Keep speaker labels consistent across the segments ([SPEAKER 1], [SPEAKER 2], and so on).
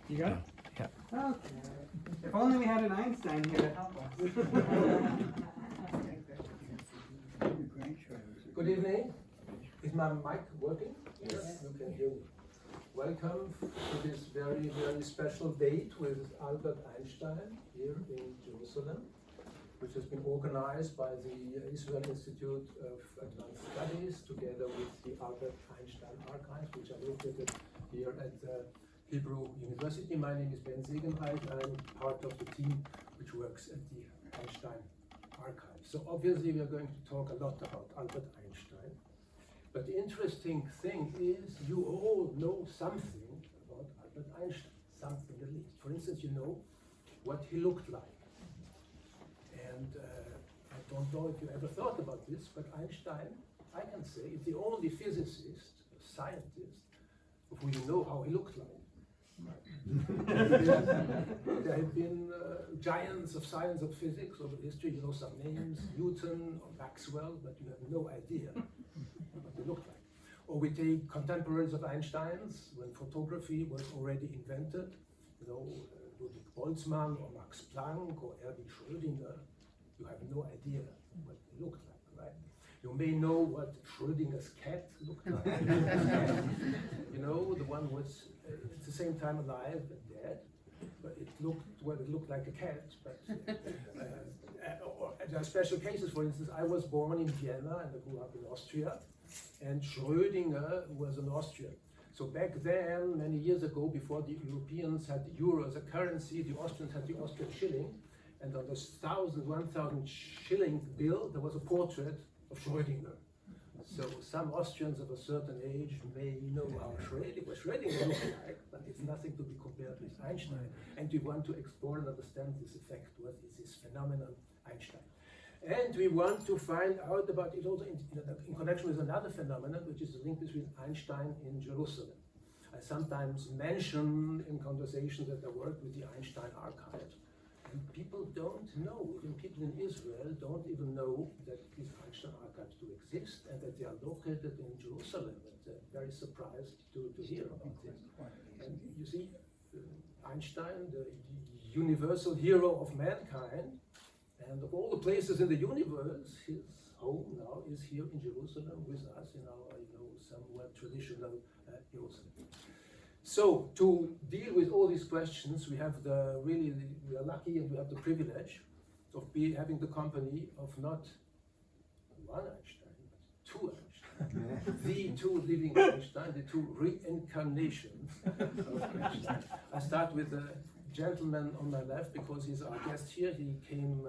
[SPEAKER 1] You got it?
[SPEAKER 2] Yeah.
[SPEAKER 1] Okay. If only we had an Einstein here to help us.
[SPEAKER 3] Good evening. Is my mic working? Yes. You can hear me. Welcome to this very, very special date with Albert Einstein here in Jerusalem, which has been organized by the Israel Institute of Advanced Studies together with the Albert Einstein Archives, which are located here at the Hebrew University. My name is Ben Segenheit. I'm part of the team which works at the Einstein Archives. So obviously we are going to talk a lot about Albert Einstein. But the interesting thing is you all know something about Albert Einstein, something at least. For instance, you know what he looked like. And I don't know if you ever thought about this, but Einstein, I can say, is the only physicist, scientist, of whom you know how he looked like. There have been giants of science of physics over history, you know some names, Newton or Maxwell, but you have no idea what they looked like. Or we take contemporaries of Einstein's when photography was already invented, you know, Ludwig Boltzmann or Max Planck or Erwin Schrödinger. You have no idea what they looked like, right? You may know what Schrödinger's cat looked like. You know, the one was at the same time alive and dead, but it looked like a cat. But there are special cases. For instance, I was born in Vienna and I grew up in Austria, and Schrödinger was an Austrian. So back then, many years ago, before the Europeans had the euro as a currency, the Austrians had the Austrian shilling, and on this 1,000 shilling bill, there was a portrait of Schrödinger. So some Austrians of a certain age may know how Schrödinger looked like, but it's nothing to be compared with Einstein. And we want to explore and understand this effect. What is this phenomenon, Einstein? And we want to find out about it also in connection with another phenomenon, which is the link between Einstein and Jerusalem. I sometimes mention in conversations that I work with the Einstein Archives. And people don't know, even people in Israel don't even know that these Einstein Archives do exist and that they are located in Jerusalem. And they're very surprised to hear about this. And you see, Einstein, the universal hero of mankind, and of all the places in the universe, his home now is here in Jerusalem with us in our, somewhat traditional Jerusalem. So to deal with all these questions, we have we are lucky and we have the privilege of having the company of not one Einstein, but two Einstein. The two living Einstein, the two reincarnations of Einstein. I start with the gentleman on my left because he's our guest here. He came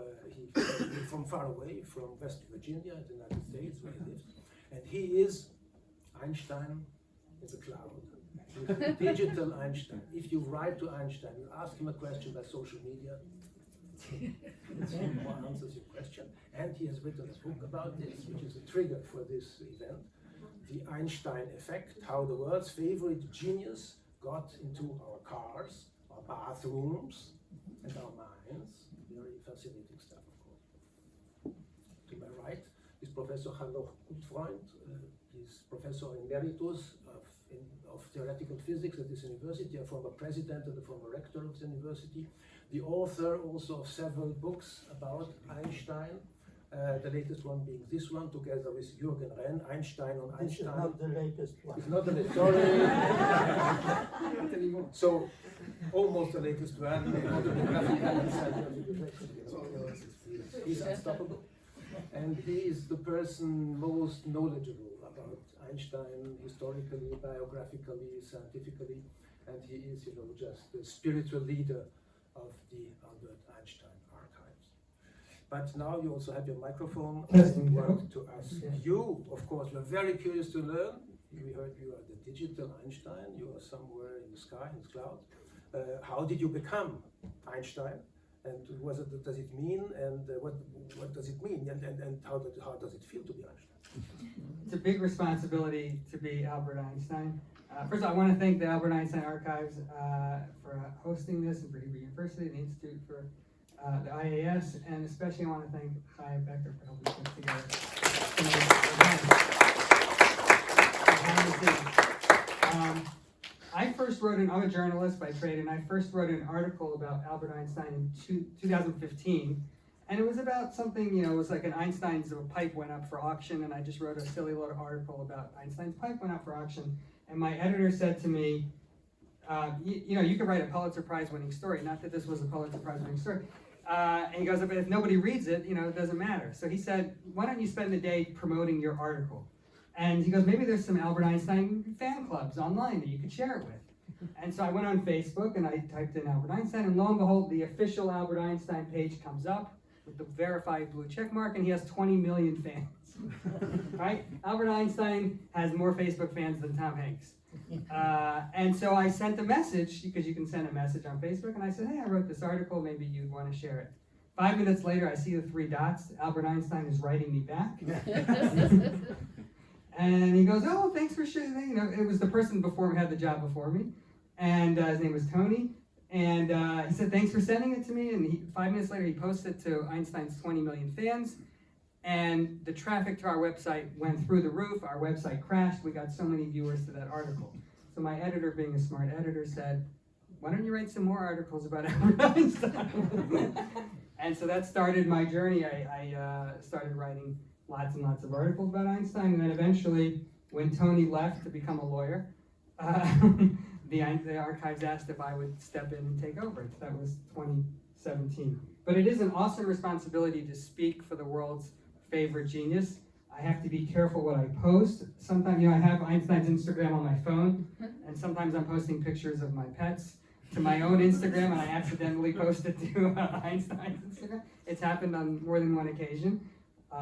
[SPEAKER 3] from far away, from West Virginia, in the United States, where he lives. And he is Einstein in the cloud. Digital Einstein. If you write to Einstein, you ask him a question by social media, he answers your question. And he has written a book about this, which is a trigger for this event, The Einstein Effect, how the world's favorite genius got into our cars, our bathrooms, and our minds. Very fascinating stuff, of course. To my right is Professor Hanoch Gutfreund. He's Professor Emeritus of Theoretical Physics at this university, a former president and a former rector of the university. The author also of several books about Einstein, the latest one being this one, together with Jürgen Renn, Einstein on Einstein.
[SPEAKER 4] This is not the latest one.
[SPEAKER 3] It's not the latest, sorry. So, almost the latest one. He's unstoppable. And he is the person most knowledgeable about Einstein, historically, biographically, scientifically, and he is, just the spiritual leader of the Albert Einstein Archives. But now you also have your microphone. I want to ask you, of course, we're very curious to learn. We heard you are the digital Einstein, you are somewhere in the sky, in the cloud. How did you become Einstein? And what does it mean? And what does it mean? And how does it feel to be Einstein?
[SPEAKER 1] It's a big responsibility to be Albert Einstein. First of all, I want to thank the Albert Einstein Archives for hosting this, and for Hebrew University, the Institute for the IAS, and especially I want to thank Chaya Becker for helping put together I'm a journalist by trade, and I first wrote an article about Albert Einstein in 2015. And it was about something, it was like Einstein's pipe went up for auction, and I just wrote a silly little article about Einstein's pipe went up for auction. And my editor said to me, you could write a Pulitzer Prize winning story, not that this was a Pulitzer Prize winning story. And he goes, but if nobody reads it, it doesn't matter. So he said, why don't you spend the day promoting your article? And he goes, maybe there's some Albert Einstein fan clubs online that you could share it with. And so I went on Facebook and I typed in Albert Einstein, and lo and behold, the official Albert Einstein page comes up with the verified blue check mark, and he has 20 million fans. Right? Albert Einstein has more Facebook fans than Tom Hanks. And so I sent a message, because you can send a message on Facebook, and I said, hey, I wrote this article, maybe you'd want to share it. 5 minutes later, I see the 3 dots. Albert Einstein is writing me back. And he goes, oh, thanks for sharing. It was the person had the job before me. And his name was Tony. And he said, thanks for sending it to me. And 5 minutes later, he posted it to Einstein's 20 million fans. And the traffic to our website went through the roof. Our website crashed. We got so many viewers to that article. So my editor, being a smart editor, said, why don't you write some more articles about Albert Einstein? And so that started my journey. I started writing lots and lots of articles about Einstein. And then eventually, when Tony left to become a lawyer, the archives asked if I would step in and take over. That was 2017. But it is an awesome responsibility to speak for the world's favorite genius. I have to be careful what I post. Sometimes, I have Einstein's Instagram on my phone, and sometimes I'm posting pictures of my pets to my own Instagram, and I accidentally post it to Einstein's Instagram. It's happened on more than one occasion.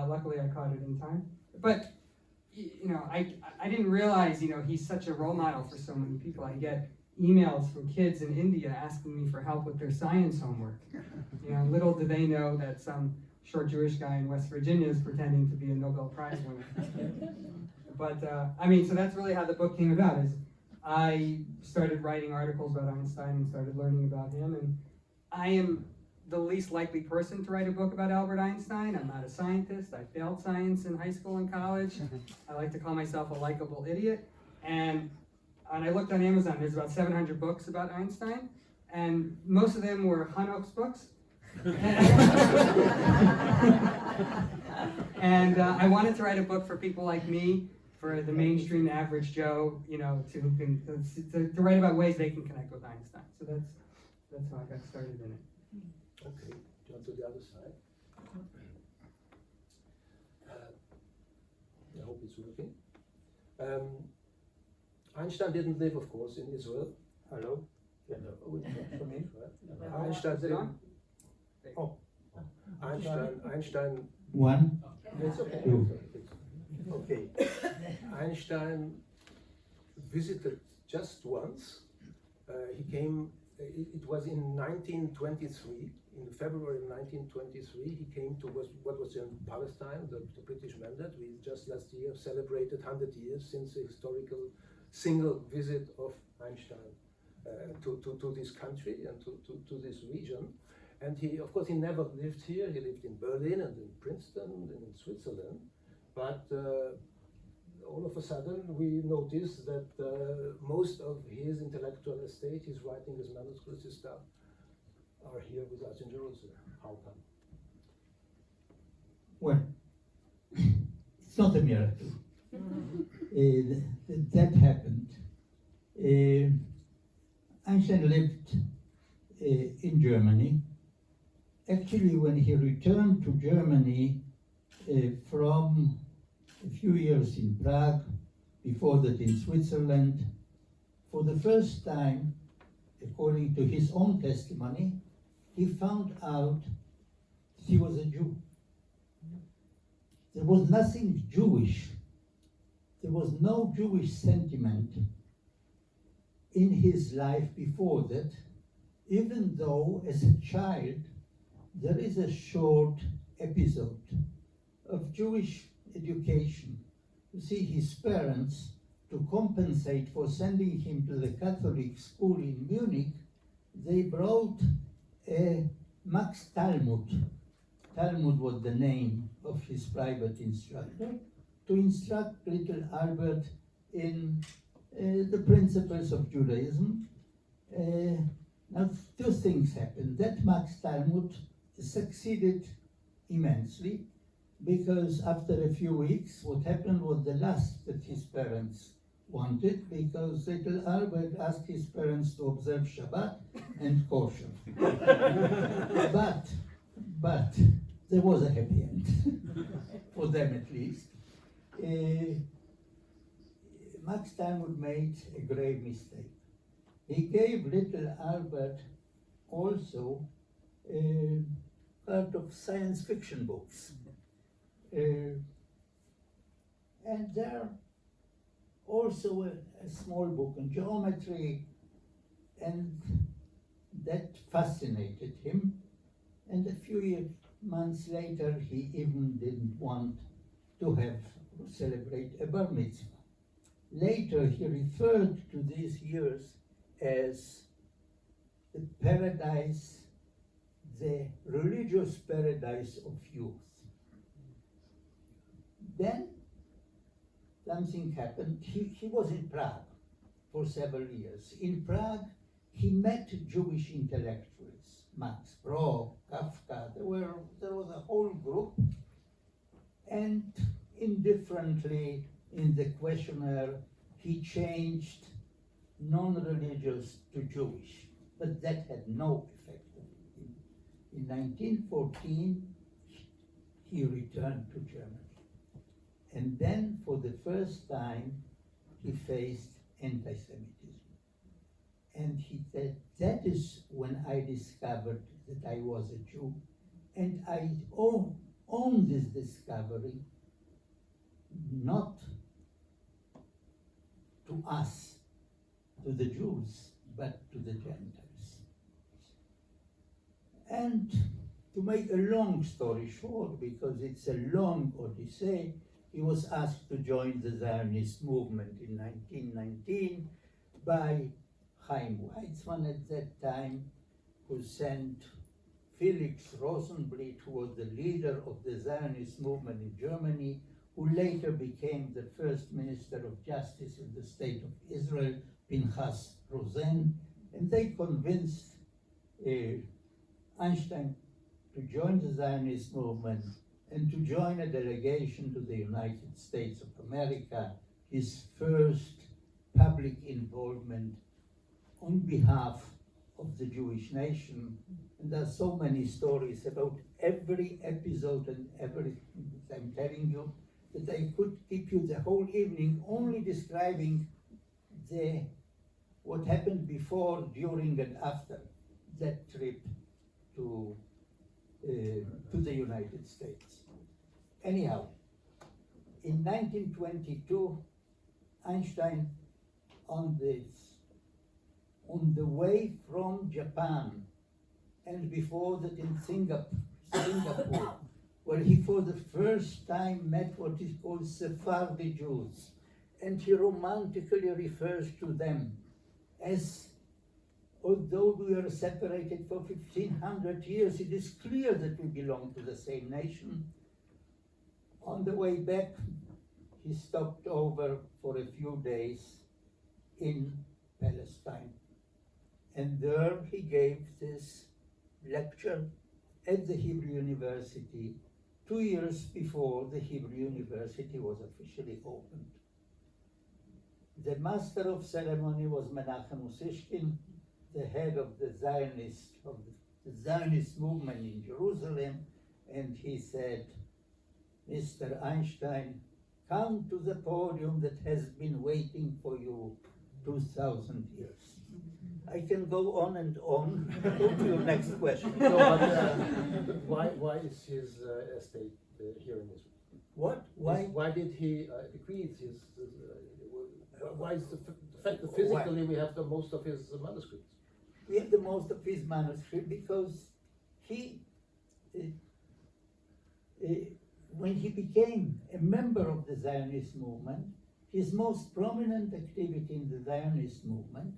[SPEAKER 1] Luckily, I caught it in time. But I didn't realize, he's such a role model for so many people. I get emails from kids in India asking me for help with their science homework. Little do they know that some short Jewish guy in West Virginia is pretending to be a Nobel Prize winner. But, so that's really how the book came about, is I started writing articles about Einstein and started learning about him. And I am the least likely person to write a book about Albert Einstein. I'm not a scientist. I failed science in high school and college. I like to call myself a likable idiot. And I looked on Amazon. There's about 700 books about Einstein, and most of them were Hanoch's books. And I wanted to write a book for people like me, for the mainstream average Joe, to write about ways they can connect with Einstein. So that's how I got started in it.
[SPEAKER 3] Okay, jump to the other side. I hope it's working. Einstein didn't live, of course, in Israel. Hello? Yeah, no, for me, right? Einstein didn't. Oh, Einstein.
[SPEAKER 2] One.
[SPEAKER 3] It's okay. Okay. Einstein visited just once. He came. It was in 1923. In February of 1923, he came to what was in Palestine, the British mandate. We just last year celebrated 100 years since the historical single visit of Einstein to this country and to this region. And he, of course, he never lived here. He lived in Berlin and in Princeton and in Switzerland. But all of a sudden, we noticed that most of his intellectual estate, his writing, his manuscripts, his stuff, are here with us in Jerusalem. How come?
[SPEAKER 2] Well, it's not a miracle. That happened. Einstein lived in Germany. Actually, when he returned to Germany from a few years in Prague, before that in Switzerland, for the first time, according to his own testimony, he found out he was a Jew. There was nothing Jewish. There was no Jewish sentiment in his life before that, even though as a child there is a short episode of Jewish education. You see, his parents, to compensate for sending him to the Catholic school in Munich, they brought a Max Talmud. Talmud was the name of his private instructor, to instruct little Albert in the principles of Judaism. Now, two things happened. That Max Talmud succeeded immensely, because after a few weeks, what happened was the last that his parents wanted, because little Albert asked his parents to observe Shabbat and kosher. but there was a happy end, for them at least. Max Talmud made a grave mistake. He gave little Albert also part of science fiction books. And there also a small book on geometry, and that fascinated him. And a few months later, he even didn't want to celebrate a bar mitzvah. Later, he referred to these years as the paradise, the religious paradise of youth. Then something happened. He was in Prague for several years. In Prague, he met Jewish intellectuals, Max Brod, Kafka. There was a whole group, and indifferently in the questionnaire, he changed non-religious to Jewish, but that had no effect on him. In 1914, he returned to Germany. And then, for the first time, he faced anti-Semitism. And he said, that is when I discovered that I was a Jew. And I own this discovery not to us, to the Jews, but to the Gentiles. And to make a long story short, because it's a long odyssey, he was asked to join the Zionist movement in 1919 by Chaim Weizmann at that time, who sent Felix Rosenblit, who was the leader of the Zionist movement in Germany, who later became the first Minister of Justice in the State of Israel, Pinchas Rosen, and they convinced Einstein to join the Zionist movement and to join a delegation to the United States of America, his first public involvement on behalf of the Jewish nation. And there are so many stories about every episode and everything that I'm telling you, that I could keep you the whole evening only describing what happened before, during, and after that trip to the United States. Anyhow, in 1922, Einstein, on the way from Japan, and before that in Singapore, where he for the first time met what is called Sephardi Jews, and he romantically refers to them as, although we are separated for 1500 years, it is clear that we belong to the same nation. On the way back, he stopped over for a few days in Palestine. And there he gave this lecture at the Hebrew University 2 years before the Hebrew University was officially opened. The master of ceremony was Menachem Usishkin, the head of the Zionist movement in Jerusalem, and he said, Mr. Einstein, come to the podium that has been waiting for you 2,000 years. I can go on and on. Go to your next question.
[SPEAKER 3] No, but why is his estate here in Israel?
[SPEAKER 2] What? Why?
[SPEAKER 3] Why did he bequeath his? Why is the fact that physically we have the most of his manuscripts?
[SPEAKER 2] We have the most of his manuscript because he, when he became a member of the Zionist movement, his most prominent activity in the Zionist movement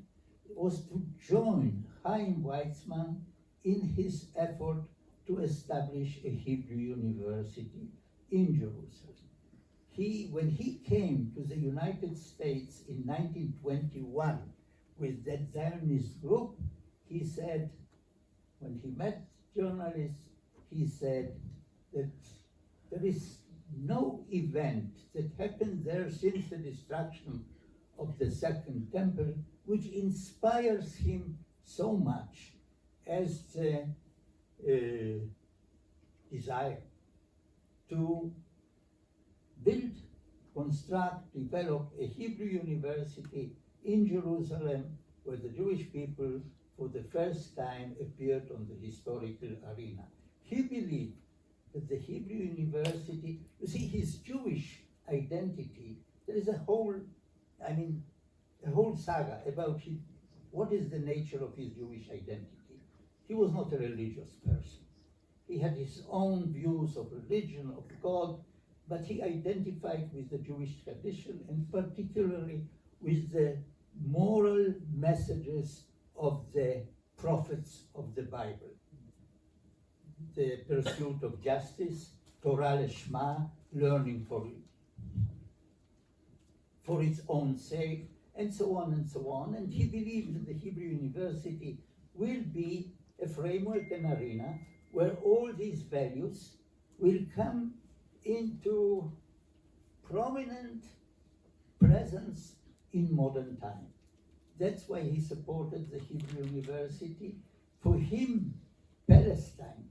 [SPEAKER 2] was to join Chaim Weizmann in his effort to establish a Hebrew university in Jerusalem. when he came to the United States in 1921 with that Zionist group, he said, when he met journalists, he said that there is no event that happened there since the destruction of the Second Temple which inspires him so much as the desire to build, construct, develop a Hebrew university in Jerusalem where the Jewish people for the first time appeared on the historical arena. He believed that the Hebrew university, you see, his Jewish identity, there is a whole saga about what is the nature of his Jewish identity. He was not a religious person. He had his own views of religion, of God, but he identified with the Jewish tradition and particularly with the moral messages of the prophets of the Bible. The pursuit of justice, Torah Lishma, learning for its own sake, and so on and so on. And he believed that the Hebrew University will be a framework, an arena, where all these values will come into prominent presence in modern time. That's why he supported the Hebrew University. For him, Palestine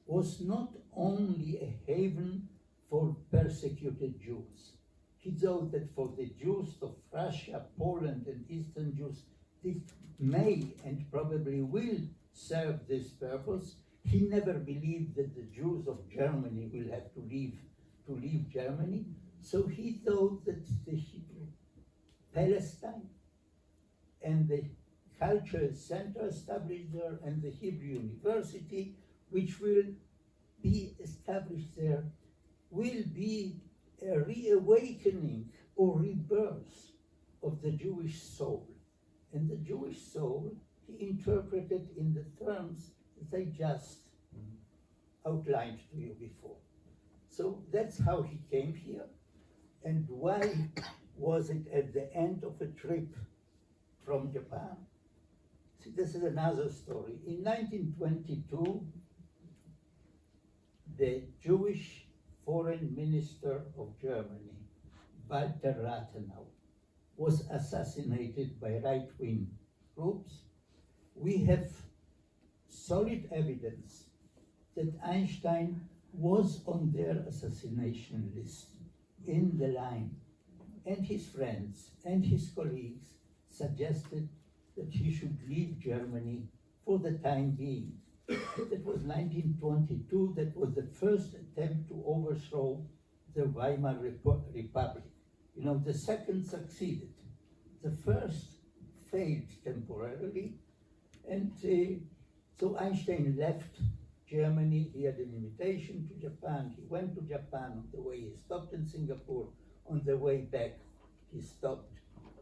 [SPEAKER 2] was not only a haven for persecuted Jews. He thought that for the Jews of Russia, Poland, and Eastern Jews, this may and probably will serve this purpose. He never believed that the Jews of Germany will have to leave Germany. So he thought that the Hebrew Palestine and the cultural center established there and the Hebrew University, which will be established there, will be a reawakening or rebirth of the Jewish soul. And the Jewish soul he interpreted in the terms that I just outlined to you before. So that's how he came here. And why was it at the end of a trip from Japan? See, this is another story. In 1922, the Jewish Foreign Minister of Germany, Walter Rathenau, was assassinated by right-wing groups. We have solid evidence that Einstein was on their assassination list in the line, and his friends and his colleagues suggested that he should leave Germany for the time being. That was 1922, that was the first attempt to overthrow the Weimar Republic. You know, the second succeeded. The first failed temporarily, and so Einstein left Germany. He had an invitation to Japan. He went to Japan. On the way, he stopped in Singapore. On the way back, he stopped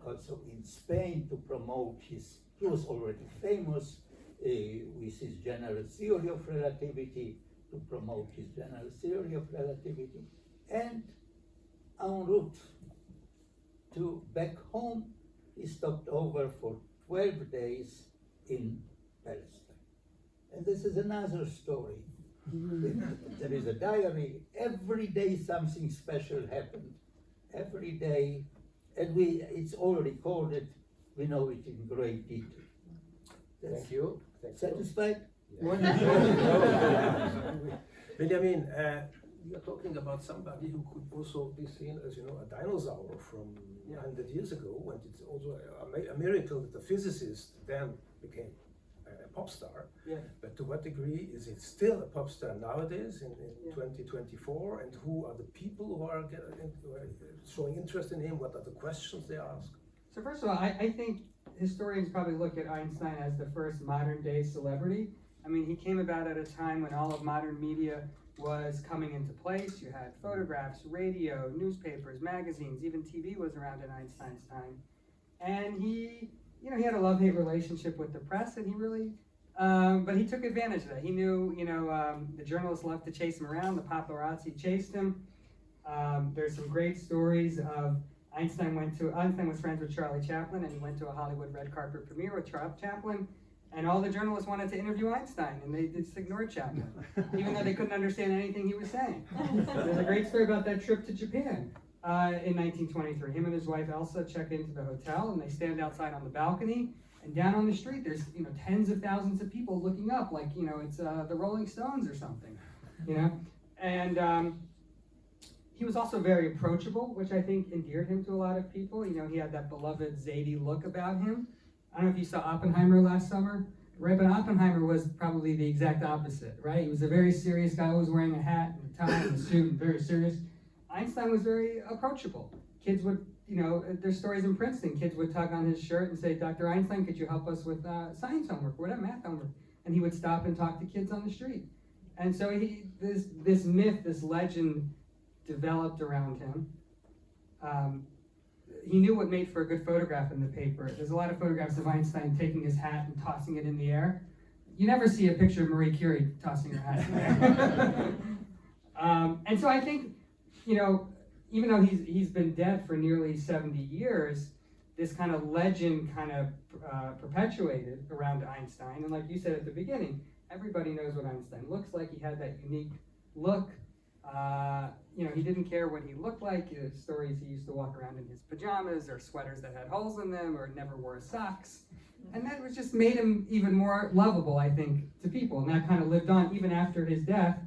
[SPEAKER 2] also in Spain to promote he was already famous with his general theory of relativity, to promote his general theory of relativity. And en route to back home, he stopped over for 12 days in Palestine. And this is another story. There is a diary. Every day something special happened. Every day, and it's all recorded. We know it in great detail.
[SPEAKER 3] Thank you.
[SPEAKER 2] Satisfied?
[SPEAKER 3] Benjamin, we are talking about somebody who could also be seen as, a dinosaur from 100 years ago, and it's also a miracle that a physicist then became a pop star.
[SPEAKER 1] Yeah.
[SPEAKER 3] But to what degree is it still a pop star nowadays in 2024? And who are the people who are showing interest in him? What are the questions they ask?
[SPEAKER 1] So first of all, I think historians probably look at Einstein as the first modern day celebrity. I mean, he came about at a time when all of modern media was coming into place. You had photographs, radio, newspapers, magazines, even TV was around in Einstein's time. And he had a love-hate relationship with the press, and he really, but he took advantage of that. He knew, the journalists loved to chase him around, the paparazzi chased him. There's some great stories of Einstein was friends with Charlie Chaplin, and he went to a Hollywood red carpet premiere with Charlie Chaplin, and all the journalists wanted to interview Einstein, and they just ignored Chaplin, even though they couldn't understand anything he was saying. There's a great story about that trip to Japan in 1923. Him and his wife Elsa check into the hotel, and they stand outside on the balcony, and down on the street there's tens of thousands of people looking up like it's the Rolling Stones or something, and he was also very approachable, which I think endeared him to a lot of people. He had that beloved Zadie look about him. I don't know if you saw Oppenheimer last summer, right? But Oppenheimer was probably the exact opposite, right? He was a very serious guy, always wearing a hat and a tie and a suit, and very serious. Einstein was very approachable. Kids would, there's stories in Princeton, kids would tug on his shirt and say, Dr. Einstein, could you help us with science homework, or whatever, math homework? And he would stop and talk to kids on the street. And so this myth, this legend developed around him. He knew what made for a good photograph in the paper. There's a lot of photographs of Einstein taking his hat and tossing it in the air. You never see a picture of Marie Curie tossing her hat in the air. And so I think, even though he's been dead for nearly 70 years, this kind of legend kind of perpetuated around Einstein. And like you said at the beginning, everybody knows what Einstein looks like. He had that unique look. He didn't care what he looked like. Stories he used to walk around in his pajamas or sweaters that had holes in them or never wore socks. And that was just made him even more lovable, I think, to people. And that kind of lived on even after his death.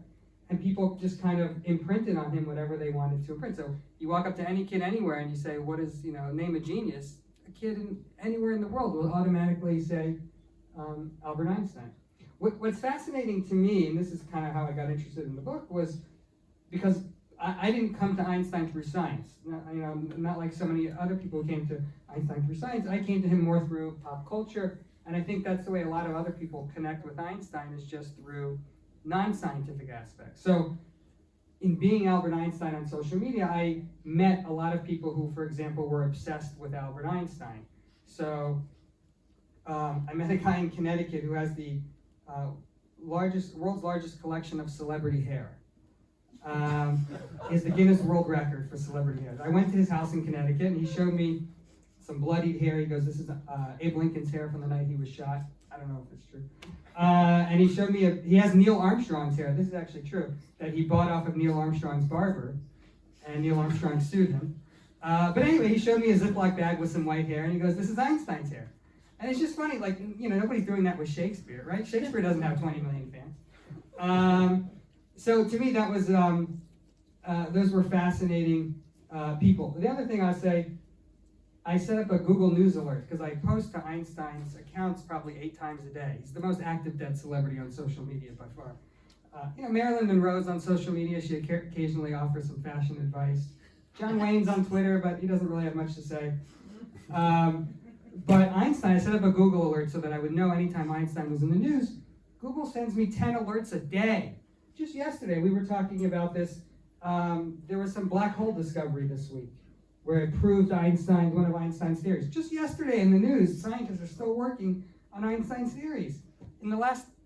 [SPEAKER 1] And people just kind of imprinted on him whatever they wanted to imprint. So you walk up to any kid anywhere and you say, what is, name a genius? A kid anywhere in the world will automatically say Albert Einstein. What's fascinating to me, and this is kind of how I got interested in the book, was because I didn't come to Einstein through science. Not like so many other people who came to Einstein through science. I came to him more through pop culture, and I think that's the way a lot of other people connect with Einstein, is just through non-scientific aspects. So in being Albert Einstein on social media, I met a lot of people who, for example, were obsessed with Albert Einstein. So I met a guy in Connecticut who has the world's largest collection of celebrity hair. He has the Guinness World Record for celebrity hair. I went to his house in Connecticut, and he showed me some bloodied hair. He goes, this is Abe Lincoln's hair from the night he was shot. I don't know if it's true. And he showed me, he has Neil Armstrong's hair. This is actually true, that he bought off of Neil Armstrong's barber, and Neil Armstrong sued him. But anyway, he showed me a Ziploc bag with some white hair, and he goes, this is Einstein's hair. And it's just funny, like, nobody's doing that with Shakespeare, right? Shakespeare doesn't have 20 million fans. So to me, that was, those were fascinating people. The other thing I'll say, I set up a Google News alert because I post to Einstein's accounts probably 8 times a day. He's the most active dead celebrity on social media by far. Marilyn Monroe's on social media. She occasionally offers some fashion advice. John Wayne's on Twitter, but he doesn't really have much to say. But Einstein, I set up a Google alert so that I would know anytime Einstein was in the news. Google sends me 10 alerts a day. Just yesterday, we were talking about this. There was some black hole discovery this week where it proved one of Einstein's theories. Just yesterday in the news, scientists are still working on Einstein's theories.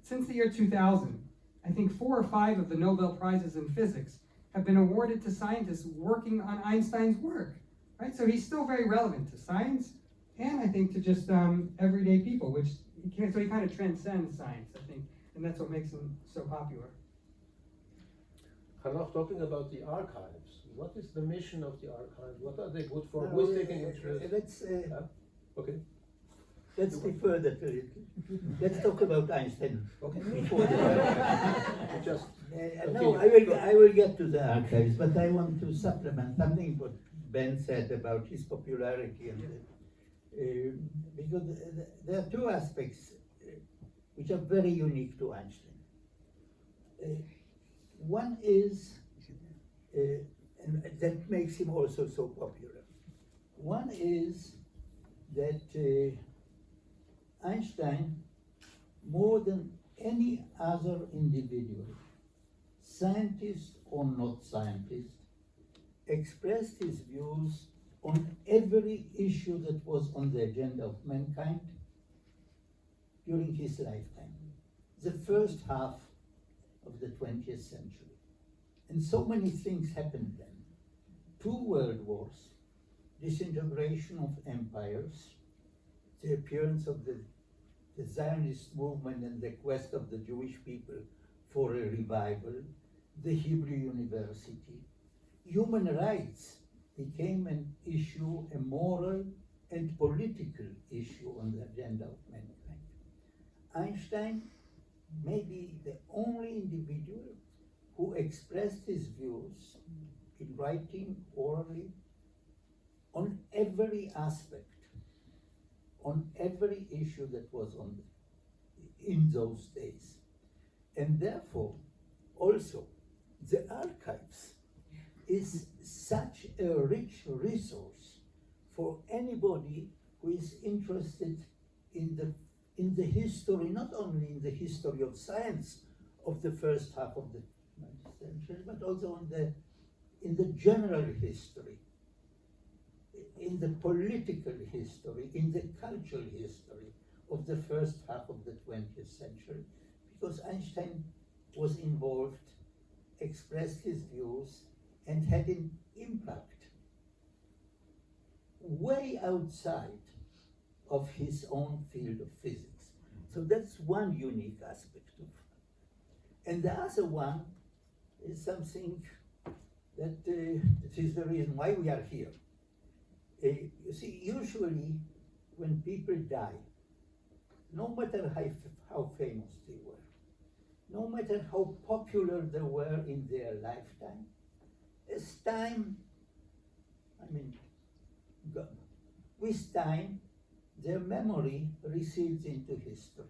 [SPEAKER 1] Since the year 2000, I think 4 or 5 of the Nobel Prizes in physics have been awarded to scientists working on Einstein's work, right? So he's still very relevant to science, and I think to just everyday people, so he kind of transcends science, I think, and that's what makes him so popular.
[SPEAKER 3] Hanoch, talking about the archives, what is the mission of the archives? What are they good for? Who's taking interest? Okay.
[SPEAKER 2] Let's defer that a little. Let's talk about Einstein.
[SPEAKER 3] Okay.
[SPEAKER 2] Before the
[SPEAKER 3] Just
[SPEAKER 2] no, I will get to the archives, but I want to supplement something what Ben said about his popularity, and because there are 2 aspects which are very unique to Einstein. One is, and that makes him also so popular. One is that Einstein, more than any other individual, scientist or not scientist, expressed his views on every issue that was on the agenda of mankind during his lifetime, the first half of the 20th century. And so many things happened then. two world wars, disintegration of empires, the appearance of the Zionist movement and the quest of the Jewish people for a revival, the Hebrew University. Human rights became an issue, a moral and political issue on the agenda of mankind. Einstein may be the only individual who expressed his views in writing, orally, on every aspect, on every issue that was in those days. And therefore, also, the archives is such a rich resource for anybody who is interested in the history, not only in the history of science of the first half of the 20th century, but also in the general history, in the political history, in the cultural history of the first half of the 20th century, because Einstein was involved, expressed his views, and had an impact way outside of his own field of physics. So that's one unique aspect of it. And the other one is something that is the reason why we are here. You see, usually when people die, no matter how famous they were, no matter how popular they were in their lifetime, as time, with time, their memory recedes into history.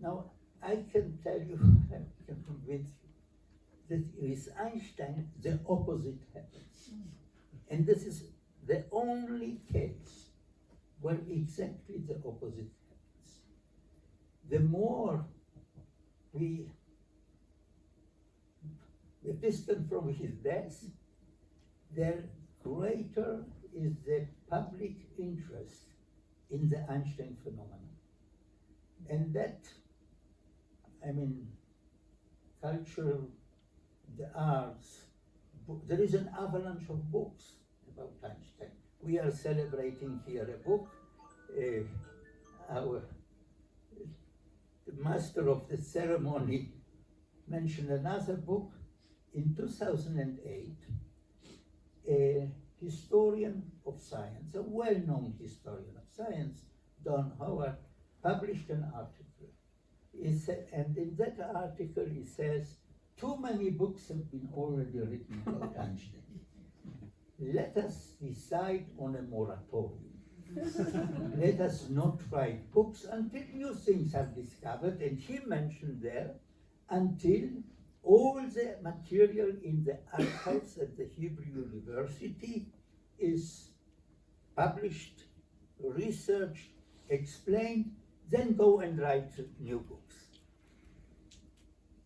[SPEAKER 2] Now, I can tell you, I can convince you, that with Einstein, the opposite happens. And this is the only case where exactly the opposite happens. The more we are distant from his death, the greater is the public interest in the Einstein phenomenon. And that, culture, the arts, there is an avalanche of books about Einstein. We are celebrating here a book. The master of the ceremony mentioned another book. In 2008, a historian of science, a well-known historian of science, Don Howard, published an article. And in that article he says, too many books have been already written about Einstein. Let us decide on a moratorium. Let us not write books until new things are discovered. And he mentioned there, until all the material in the archives at the Hebrew University is published, researched, explained, then go and write new books.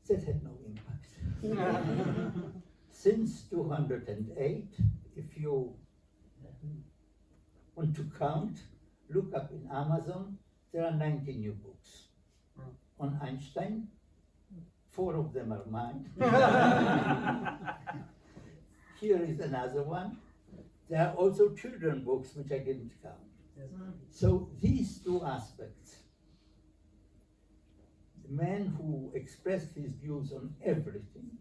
[SPEAKER 2] That had no impact. Since 208, if you want to count, look up in Amazon, there are 90 new books on Einstein. 4 of them are mine. Here is another one. There are also children books which I didn't count. Yes. So these two aspects, the man who expressed his views on everything,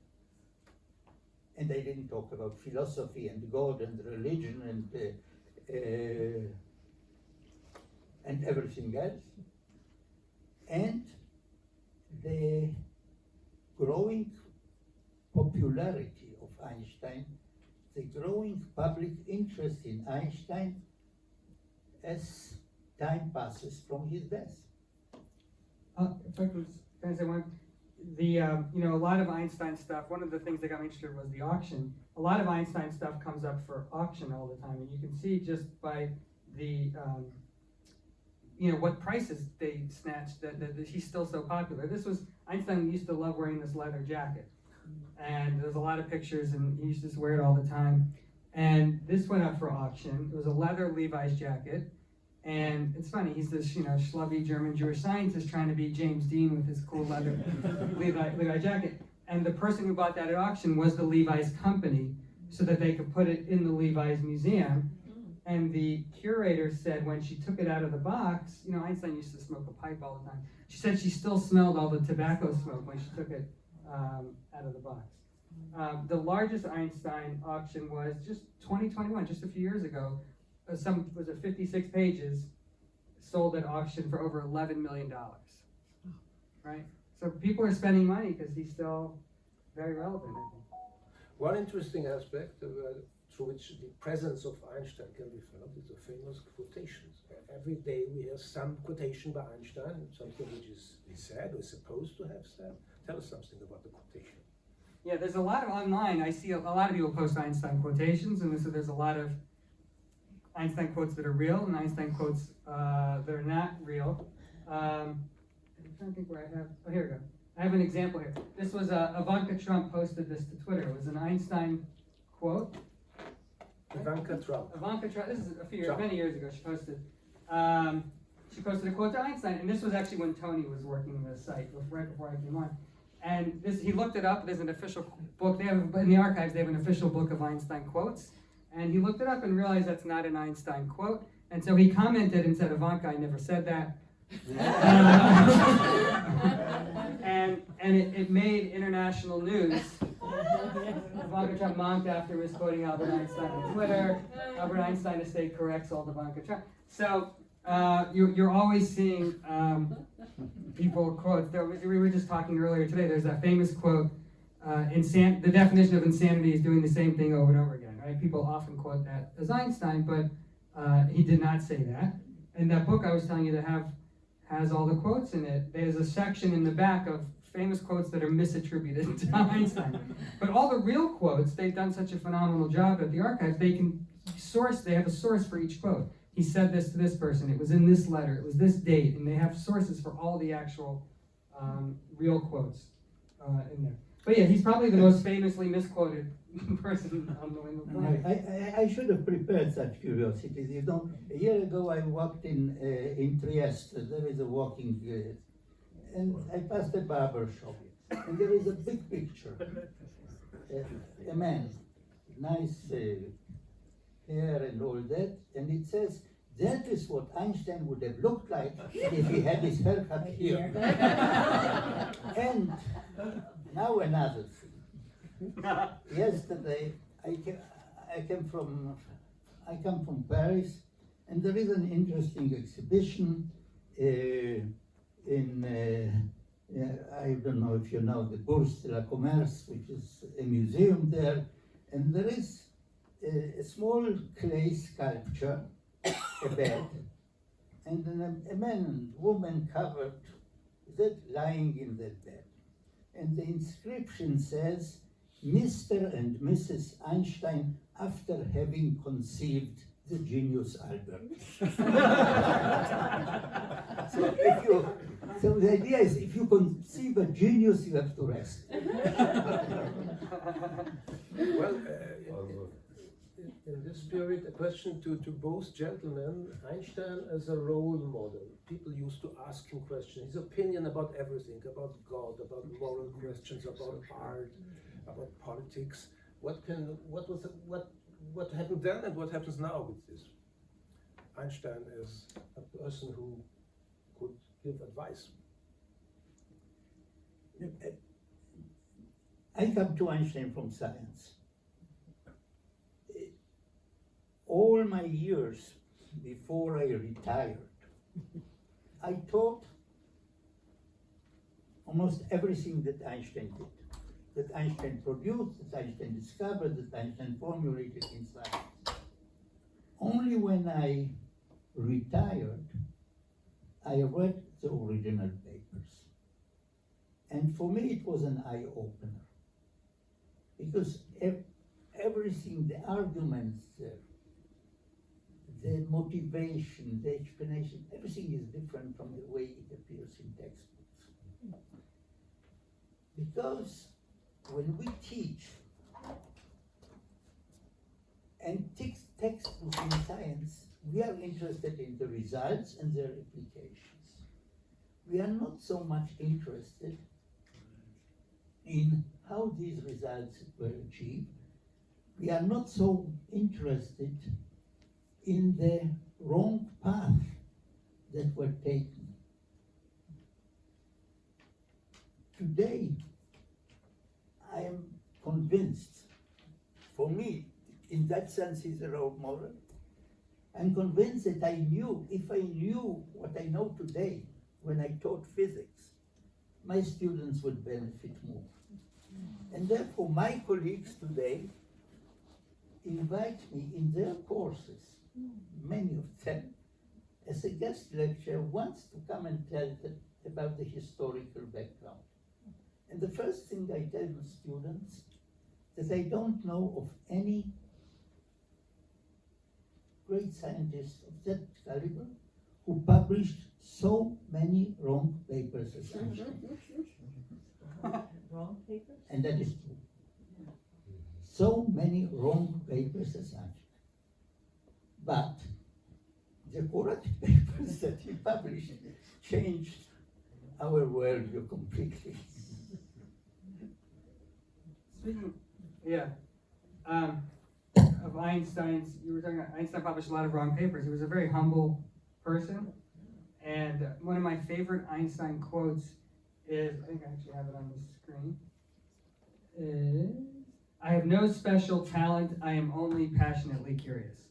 [SPEAKER 2] and I didn't talk about philosophy and God and religion and everything else, and the growing popularity of Einstein, the growing public interest in Einstein as time passes from his death.
[SPEAKER 1] If I could say one, a lot of Einstein stuff, one of the things that got me interested was the auction. A lot of Einstein stuff comes up for auction all the time, and you can see just by the, what prices they snatched that he's still so popular. Einstein used to love wearing this leather jacket, and there's a lot of pictures, and he used to just wear it all the time. And this went up for auction. It was a leather Levi's jacket. And it's funny, he's this, schlubby German Jewish scientist trying to beat James Dean with his cool leather Levi jacket. And the person who bought that at auction was the Levi's company so that they could put it in the Levi's Museum. And the curator said when she took it out of the box, you know, Einstein used to smoke a pipe all the time. She said she still smelled all the tobacco smoke when she took it out of the box. The largest Einstein auction was just 2021, just a few years ago. Was it 56 pages, sold at auction for over $11 million, right? So people are spending money because he's still very relevant, I think.
[SPEAKER 3] One interesting aspect through which the presence of Einstein can be felt is the famous quotations. Every day we hear some quotation by Einstein, something which is said or supposed to have said. Tell us something about the quotation.
[SPEAKER 1] Yeah, there's a lot of online. I see a lot of people post Einstein quotations, and so there's a lot of Einstein quotes that are real and Einstein quotes that are not real. I'm trying to think where I have. Oh, here we go. I have an example here. This was Ivanka Trump posted this to Twitter. It was an Einstein quote.
[SPEAKER 3] Ivanka Trump.
[SPEAKER 1] Ivanka Trump. This is a few years, many years ago. She posted a quote to Einstein, and this was actually when Tony was working the site, right before I came on. And he looked it up. There's an official book. They have in the archives. They have an official book of Einstein quotes. And he looked it up and realized that's not an Einstein quote. And so he commented and said, "Ivanka, I never said that." And it made international news. Ivanka Trump mocked after misquoting Albert Einstein on Twitter. Albert Einstein estate corrects all the Ivanka Trump. So you're always seeing people quote. We were just talking earlier today. There's that famous quote: "The definition of insanity is doing the same thing over and over again." Right? People often quote that as Einstein, but he did not say that. And that book I was telling you has all the quotes in it. There's a section in the back of famous quotes that are misattributed to Einstein. But all the real quotes, they've done such a phenomenal job at the archives. They have a source for each quote. He said this to this person, it was in this letter, it was this date, and they have sources for all the actual real quotes in there. But yeah, he's probably the most famously misquoted person on the planet.
[SPEAKER 2] I should have prepared such curiosities. You know, a year ago I walked in Trieste. There is a walking, and I passed a barber shop, and there is a big picture. A man, nice hair and all that, and it says, "That is what Einstein would have looked like if he had his haircut here." And now another thing. Yesterday, I come from Paris, and there is an interesting exhibition I don't know if you know the Bourse de la Commerce, which is a museum there, and there is a small clay sculpture, a bed, and then a man and woman covered that lying in that bed. And the inscription says, "Mr. and Mrs. Einstein after having conceived the genius Albert." So the idea is, if you conceive a genius, you have to rest.
[SPEAKER 3] Well, in this spirit, a question to both gentlemen. Einstein as a role model. People used to ask him questions, his opinion about everything, about God, about moral questions, about art, about politics. What happened then and what happens now with this? Einstein as a person who could give advice.
[SPEAKER 2] I come to Einstein from science. All my years before I retired, I taught almost everything that Einstein did, that Einstein produced, that Einstein discovered, that Einstein formulated in science. Only when I retired, I read the original papers. And for me, it was an eye-opener. Because everything, the arguments, the motivation, the explanation, everything is different from the way it appears in textbooks. Because when we teach, and textbooks in science, we are interested in the results and their applications. We are not so much interested in how these results were achieved, we are not so interested in the wrong path that were taken. Today, I am convinced, for me, in that sense, he's a role model. I'm convinced that if I knew what I know today when I taught physics, my students would benefit more. And therefore, my colleagues today invite me in their courses, many of them, as a guest lecturer, once to come and tell them about the historical background. And the first thing I tell the students is I don't know of any great scientist of that caliber who published so many wrong papers as Einstein.
[SPEAKER 4] Wrong papers?
[SPEAKER 2] And that is true. So many wrong papers as Einstein. But the correct papers that he published changed our worldview completely.
[SPEAKER 1] Speaking, of Einstein's, you were talking about Einstein published a lot of wrong papers. He was a very humble person, and one of my favorite Einstein quotes is, I think I actually have it on the screen, is, "I have no special talent, I am only passionately curious."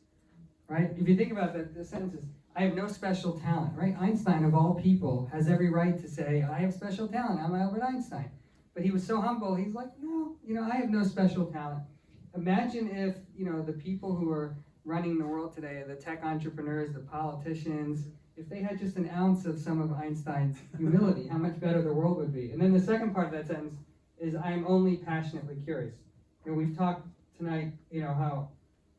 [SPEAKER 1] Right? If you think about the sentences, I have no special talent, right? Einstein, of all people, has every right to say, I have special talent, I'm Albert Einstein. But he was so humble, he's like, no, I have no special talent. Imagine if, the people who are running the world today, the tech entrepreneurs, the politicians, if they had just an ounce of some of Einstein's humility, how much better the world would be. And then the second part of that sentence is, I am only passionately curious. We've talked tonight, how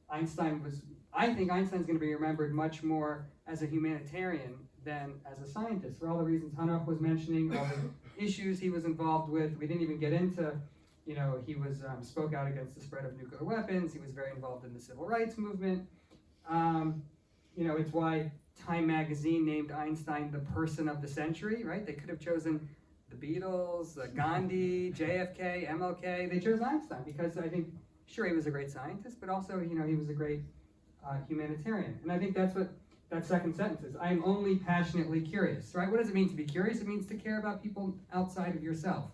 [SPEAKER 1] I think Einstein's going to be remembered much more as a humanitarian than as a scientist, for all the reasons Hanoch was mentioning, all the issues he was involved with. We didn't even get into, he was spoke out against the spread of nuclear weapons. He was very involved in the civil rights movement. It's why Time magazine named Einstein the person of the century, right? They could have chosen the Beatles, Gandhi, JFK, MLK. They chose Einstein because I think, sure, he was a great scientist, but also, he was a great humanitarian. And I think that's what that second sentence is. I am only passionately curious, right? What does it mean to be curious? It means to care about people outside of yourself,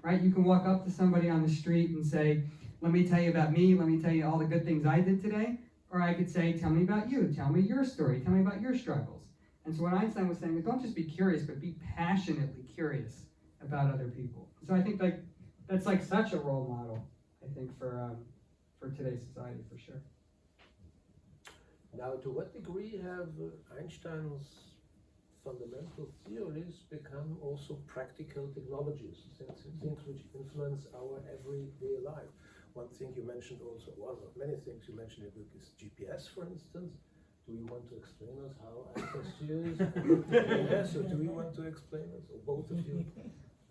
[SPEAKER 1] right? You can walk up to somebody on the street and say, let me tell you about me, let me tell you all the good things I did today. Or I could say, tell me about you, tell me your story, tell me about your struggles. And so what Einstein was saying is, don't just be curious, but be passionately curious about other people. So I think that's like such a role model, I think, for today's society, for sure.
[SPEAKER 3] Now, to what degree have Einstein's fundamental theories become also practical technologies, things which influence our everyday life? One thing you mentioned also, one of many things you mentioned in the book is GPS, for instance. Do you want to explain us how Einstein's theories work together? Yes, or do you want to explain us, or both of you?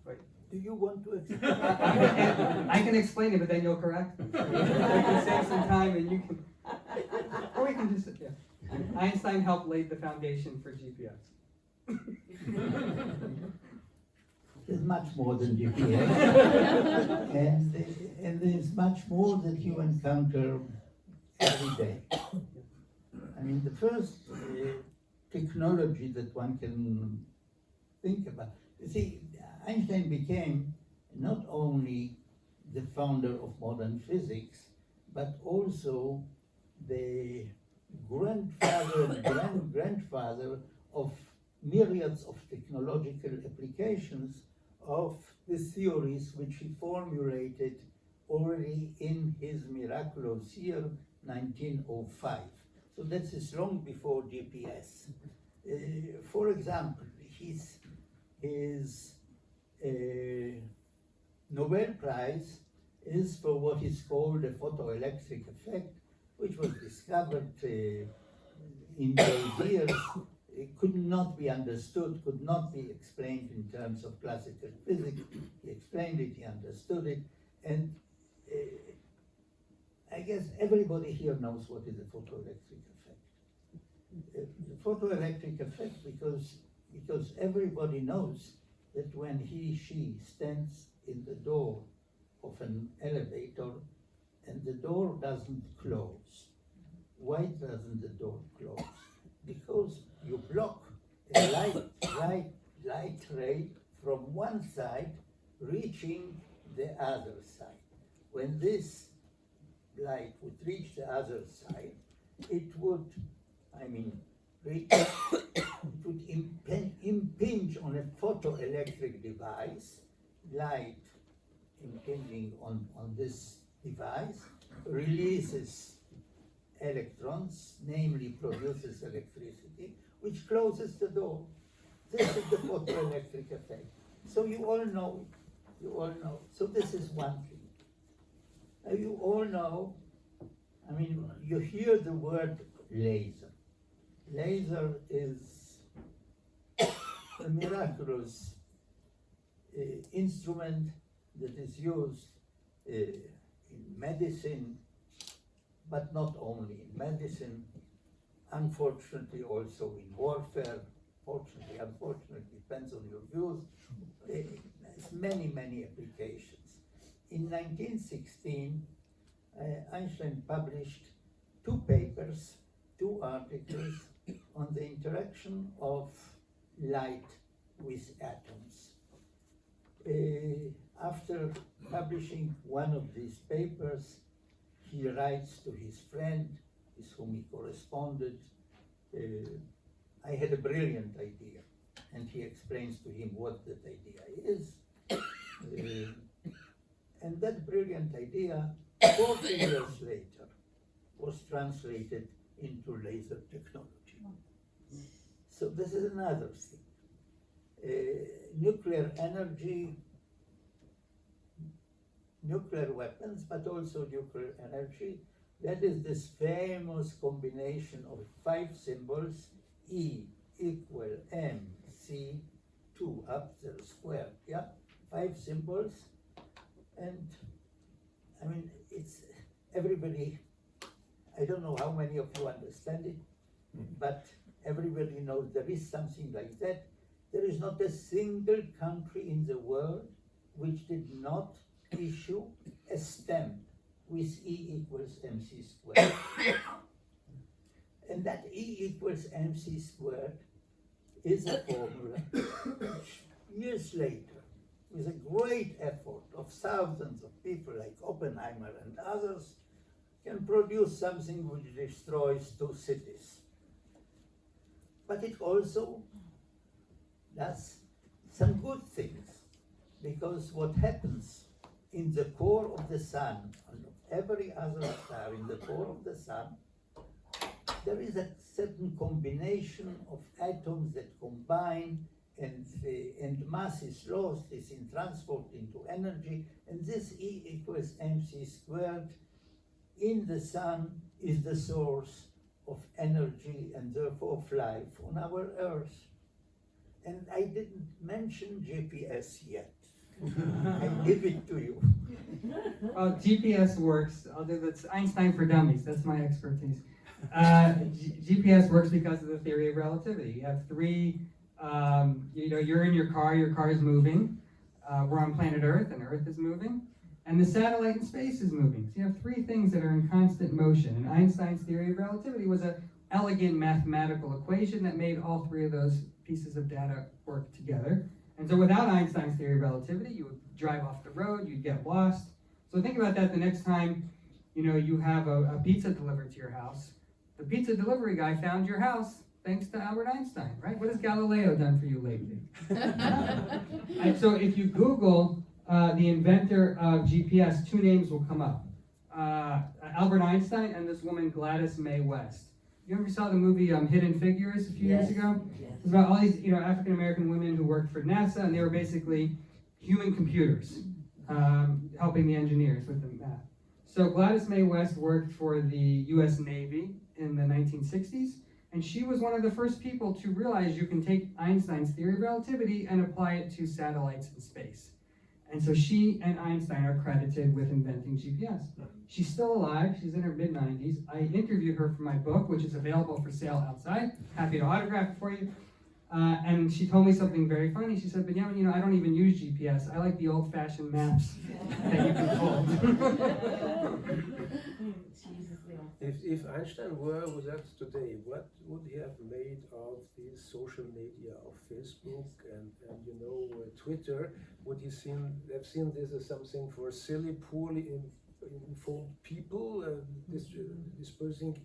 [SPEAKER 2] Right. Do you want to explain?
[SPEAKER 1] I can explain it, but then you'll correct me. I can save some time and you can. Or we can just, Einstein helped lay the foundation for GPS.
[SPEAKER 2] There's much more than GPS. and there's much more that you encounter every day. I mean, the first technology that one can think about. You see, Einstein became not only the founder of modern physics, but also the grandfather and grand-grandfather of myriads of technological applications of the theories which he formulated already in his miraculous year, 1905. So that is long before GPS. For example, his Nobel Prize is for what is called the photoelectric effect, which was discovered in those years. It could not be understood, could not be explained in terms of classical physics. He explained it, he understood it, and I guess everybody here knows what is a photoelectric effect. The photoelectric effect, because everybody knows that when he, she stands in the door of an elevator, and the door doesn't close. Why doesn't the door close? Because you block a light ray from one side reaching the other side. When this light would reach the other side, it would, it would impinge on a photoelectric device, light impinging on this device, releases electrons, namely produces electricity, which closes the door. This is the photoelectric effect. So you all know. So this is one thing. Now you all know, you hear the word laser. Laser is a miraculous instrument that is used in medicine, but not only in medicine, unfortunately also in warfare. Fortunately, unfortunately, depends on your views. It has many applications. In 1916, Einstein published 2 papers, 2 articles on the interaction of light with atoms. After publishing one of these papers, he writes to his friend, with whom he corresponded, I had a brilliant idea, and he explains to him what that idea is. And that brilliant idea, 40 years later, was translated into laser technology. So this is another thing. Nuclear energy, nuclear weapons, but also nuclear energy, that is this famous combination of 5 symbols, E equal mc 2 up to the square, 5 symbols, and it's everybody, I don't know how many of you understand it, but everybody knows there is something like that. There is not a single country in the world which did not issue a stamp with E equals mc squared. And that E equals mc squared is a formula which years later, with a great effort of thousands of people like Oppenheimer and others, can produce something which destroys 2 cities. But it also does some good things, because what happens in the core of the sun, and of every other star in the core of the sun, there is a certain combination of atoms that combine, and mass is lost, is in transport into energy, and this E equals mc squared in the sun is the source of energy and therefore of life on our Earth. And I didn't mention GPS yet. I give it to you.
[SPEAKER 1] Well, GPS works. I'll do that's Einstein for dummies. That's my expertise. GPS works because of the theory of relativity. You have 3. You're in your car is moving. We're on planet Earth, and Earth is moving, and the satellite in space is moving. So you have 3 things that are in constant motion. And Einstein's theory of relativity was an elegant mathematical equation that made all 3 of those pieces of data work together. And so without Einstein's theory of relativity, you would drive off the road, you'd get lost. So think about that the next time, you have a pizza delivered to your house. The pizza delivery guy found your house thanks to Albert Einstein, right? What has Galileo done for you lately? And so if you Google the inventor of GPS, 2 names will come up. Albert Einstein and this woman, Gladys Mae West. You ever saw the movie Hidden Figures a few years ago?
[SPEAKER 4] Yes.
[SPEAKER 1] It was about all these African-American women who worked for NASA, and they were basically human computers, helping the engineers with the math. So Gladys Mae West worked for the US Navy in the 1960s, and she was one of the first people to realize you can take Einstein's theory of relativity and apply it to satellites in space. And so she and Einstein are credited with inventing GPS. She's still alive. She's in her mid-90s. I interviewed her for my book, which is available for sale outside. Happy to autograph it for you. And she told me something very funny. She said, Benyamin, you know, I don't even use GPS. I like the old-fashioned maps that you can fold.
[SPEAKER 3] If Einstein were with us today, what would he have made of these social media of Facebook and Twitter? Would he have seen this as something for silly, poorly informed people dispersing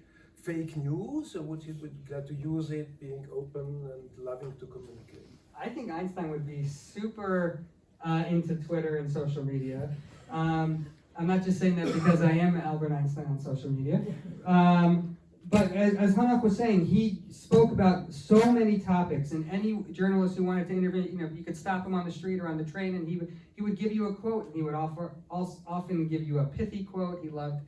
[SPEAKER 3] fake news, or would he be glad to use it, being open and loving to communicate?
[SPEAKER 1] I think Einstein would be super into Twitter and social media. I'm not just saying that because I am Albert Einstein on social media. But as Hanoch was saying, he spoke about so many topics, and any journalist who wanted to interview, you know, you could stop him on the street or on the train, and he would give you a quote, and he would often give you a pithy quote. He loved,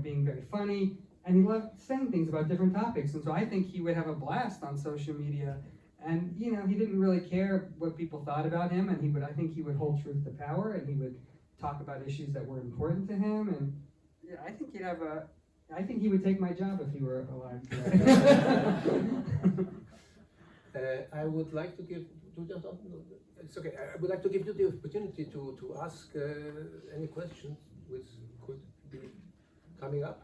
[SPEAKER 1] being very funny, and he loved saying things about different topics. And so I think he would have a blast on social media. And he didn't really care what people thought about him, and I think he would hold truth to power, and he would talk about issues that were important to him. And yeah, I think he would take my job if he were alive today.
[SPEAKER 3] I would like to give. It's okay. I would like to give you the opportunity to ask any questions which could be coming up.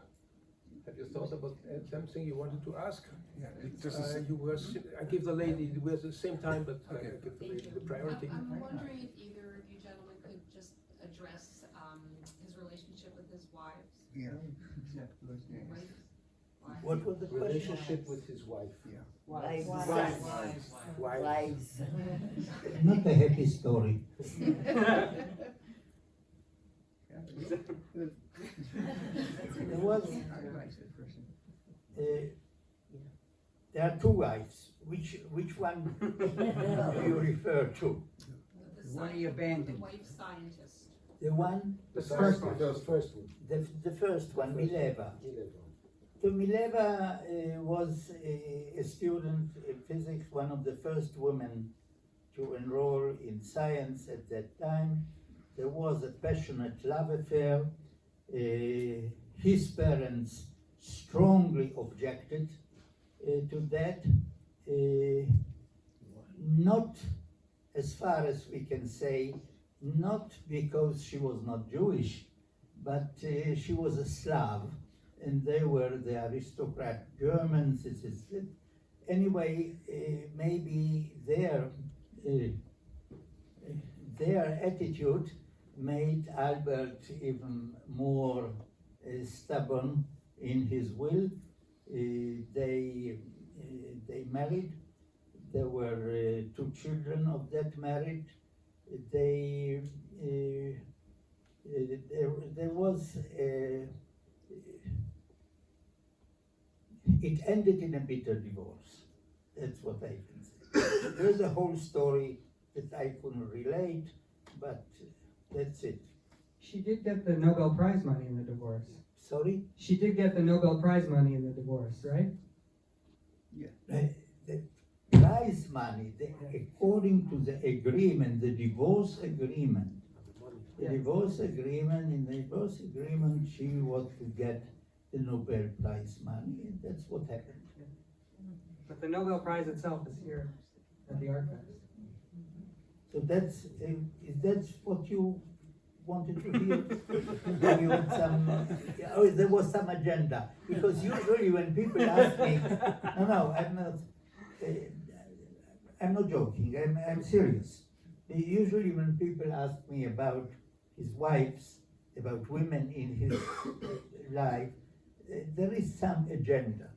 [SPEAKER 3] Have you thought about something you wanted to ask?
[SPEAKER 4] Yeah,
[SPEAKER 3] I give the lady. We're at the same time, but
[SPEAKER 4] Okay.
[SPEAKER 3] I give the lady the priority.
[SPEAKER 5] I'm wondering if either of you gentlemen could just address his relationship with his wives.
[SPEAKER 4] Yeah.
[SPEAKER 5] Wife?
[SPEAKER 2] What was the question?
[SPEAKER 3] Relationship with his wife.
[SPEAKER 1] Wives.
[SPEAKER 3] Wives.
[SPEAKER 2] Not a happy story. There was, there are two wives. Which one do you refer to?
[SPEAKER 5] The
[SPEAKER 6] One he abandoned.
[SPEAKER 5] The wife scientist.
[SPEAKER 2] The one,
[SPEAKER 3] The
[SPEAKER 1] first one.
[SPEAKER 3] The first one.
[SPEAKER 2] the first one, Mileva. So Mileva was a student in physics, one of the first women to enroll in science at that time. There was a passionate love affair. His parents strongly objected to that. Not, as far as we can say, not because she was not Jewish, but she was a Slav, and they were the aristocrat Germans. Anyway, maybe their attitude made Albert even more stubborn in his will. They married. There were two children of that marriage. There was it ended in a bitter divorce. That's what I can say. There's a whole story that I couldn't relate, but that's it.
[SPEAKER 1] She did get the Nobel Prize money in the divorce.
[SPEAKER 2] Sorry?
[SPEAKER 1] She did get the Nobel Prize money in the divorce, right?
[SPEAKER 2] The prize money, according to the agreement, the divorce agreement, in the divorce agreement, she was to get the Nobel Prize money, and that's what happened.
[SPEAKER 1] But the Nobel Prize itself is here at the archives.
[SPEAKER 2] So that's what you wanted to hear? You had some, there was some agenda. Because usually when people ask me, no, I'm not joking, I'm serious. Usually when people ask me about his wives, about women in his life, there is some agenda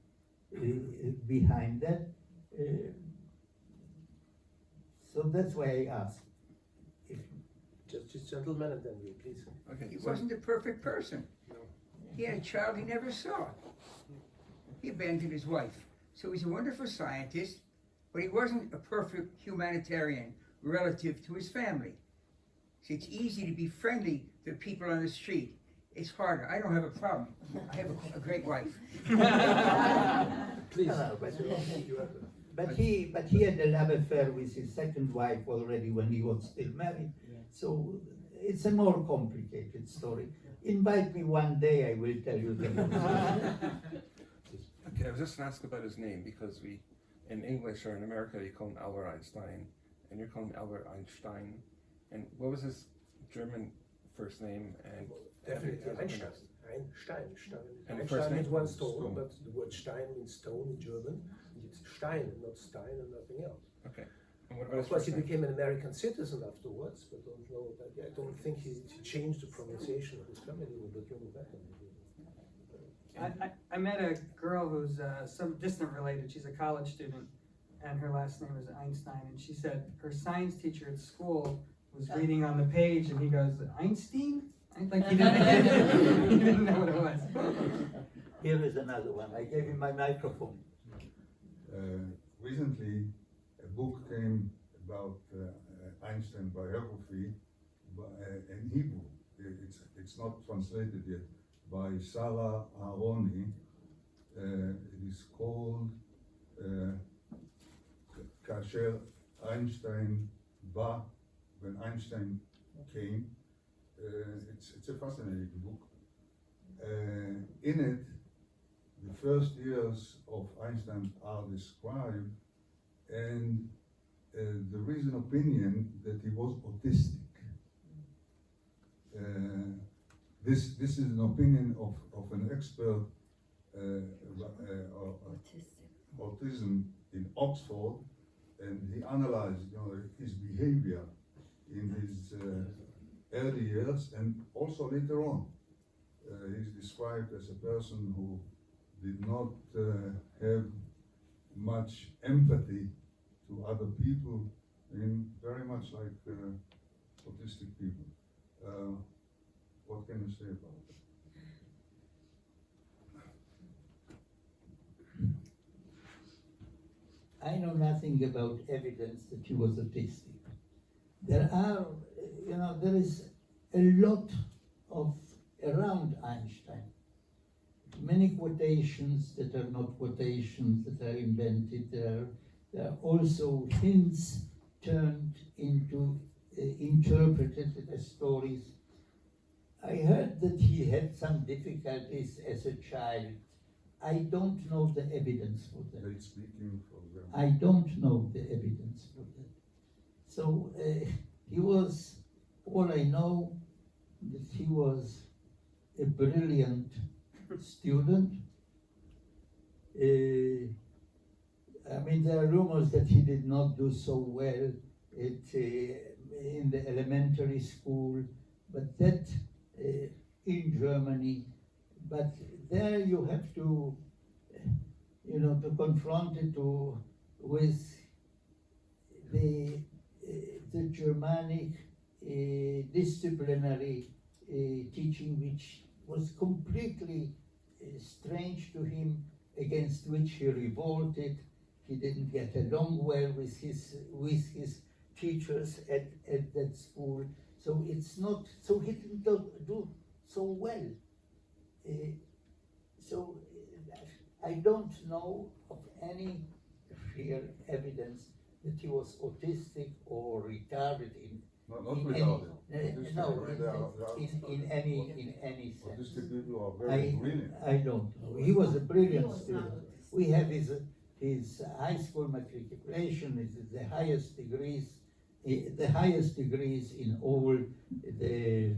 [SPEAKER 2] behind that. So that's why I asked.
[SPEAKER 3] Just gentlemen, and then you, please.
[SPEAKER 4] Okay.
[SPEAKER 6] He wasn't a perfect person.
[SPEAKER 3] No.
[SPEAKER 6] He had a child he never saw. He abandoned his wife. So he's a wonderful scientist, but he wasn't a perfect humanitarian relative to his family. See, it's easy to be friendly to people on the street. It's harder. I don't have a problem. I have a great wife.
[SPEAKER 3] Please.
[SPEAKER 2] No, but-
[SPEAKER 3] You have to-
[SPEAKER 2] But he had a love affair with his second wife already when he was still married. So it's a more complicated story. Invite me one day, I will tell you the whole story.
[SPEAKER 4] Okay, I was just going to ask about his name because we in English or in America you call him Albert Einstein, and you're calling him Albert Einstein. And what was his German first name? And
[SPEAKER 3] Definitely
[SPEAKER 4] has it been-
[SPEAKER 3] Einstein.
[SPEAKER 4] And the
[SPEAKER 3] Einstein
[SPEAKER 4] first
[SPEAKER 3] means
[SPEAKER 4] name?
[SPEAKER 3] one stone,
[SPEAKER 4] Stone.
[SPEAKER 3] but the word Stein means stone in German. It's Stein, not Stein, and nothing else.
[SPEAKER 4] Okay. And what about
[SPEAKER 3] Of
[SPEAKER 4] his
[SPEAKER 3] course,
[SPEAKER 4] first
[SPEAKER 3] he
[SPEAKER 4] name?
[SPEAKER 3] became an American citizen afterwards, but I don't think he changed the pronunciation of his family name, but you know better.
[SPEAKER 1] I met a girl who's some distant related. She's a college student, and her last name is Einstein. And she said her science teacher at school was reading on the page, and he goes, Einstein? Like he didn't know what it was.
[SPEAKER 2] Here is another one. I gave him my microphone.
[SPEAKER 7] Recently, a book came about Einstein biography in Hebrew. It's not translated yet, by Sarah Aaroni. It is called כאשר Einstein בא, when Einstein came. It's a fascinating book. In it, the first years of Einstein are described, and there is an opinion that he was autistic. This is an opinion of an expert autism in Oxford, and he analyzed his behavior in his early years and also later on. He's described as a person who did not have much empathy to other people, and very much like autistic people. What can you say about it?
[SPEAKER 2] I know nothing about evidence that he was autistic. There are, there is a lot of around Einstein. Many quotations that are not quotations, that are invented. There are also hints turned into interpreted as stories. I heard that he had some difficulties as a child. I don't know the evidence for that.
[SPEAKER 7] Late speaking, for example.
[SPEAKER 2] I don't know the evidence for that. So he was, all I know, that he was a brilliant student. I mean, there are rumors that he did not do so well in the elementary school, but that in Germany. But there you have to, to confront it with the Germanic disciplinary teaching, which was completely strange to him, against which he revolted. He didn't get along well with his teachers at that school. So it's not, so he didn't do so well. So I don't know of any real evidence that he was autistic or retarded in
[SPEAKER 7] Not
[SPEAKER 2] in
[SPEAKER 7] retarded.
[SPEAKER 2] any,
[SPEAKER 7] Autistic,
[SPEAKER 2] no,
[SPEAKER 7] there are
[SPEAKER 2] in any sense.
[SPEAKER 7] autistic people are very brilliant.
[SPEAKER 2] I don't know. He was a brilliant
[SPEAKER 5] He was
[SPEAKER 2] student.
[SPEAKER 5] not autistic.
[SPEAKER 2] We have his high school matriculation is the highest degrees in all the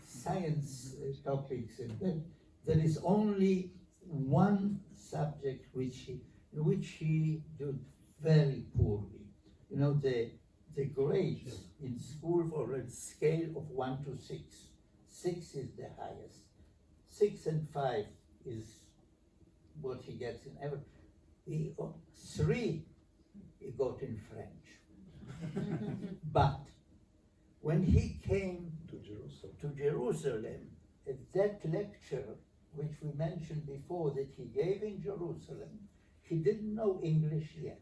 [SPEAKER 2] science topics, and there is only one subject in which he did very poorly. The grades in school for a scale of 1 to 6. 6 is the highest. 6 and 5 is what he gets in every. 3 he got in French. But when he came to Jerusalem, at that lecture, which we mentioned before, that he gave in Jerusalem, he didn't know English yet.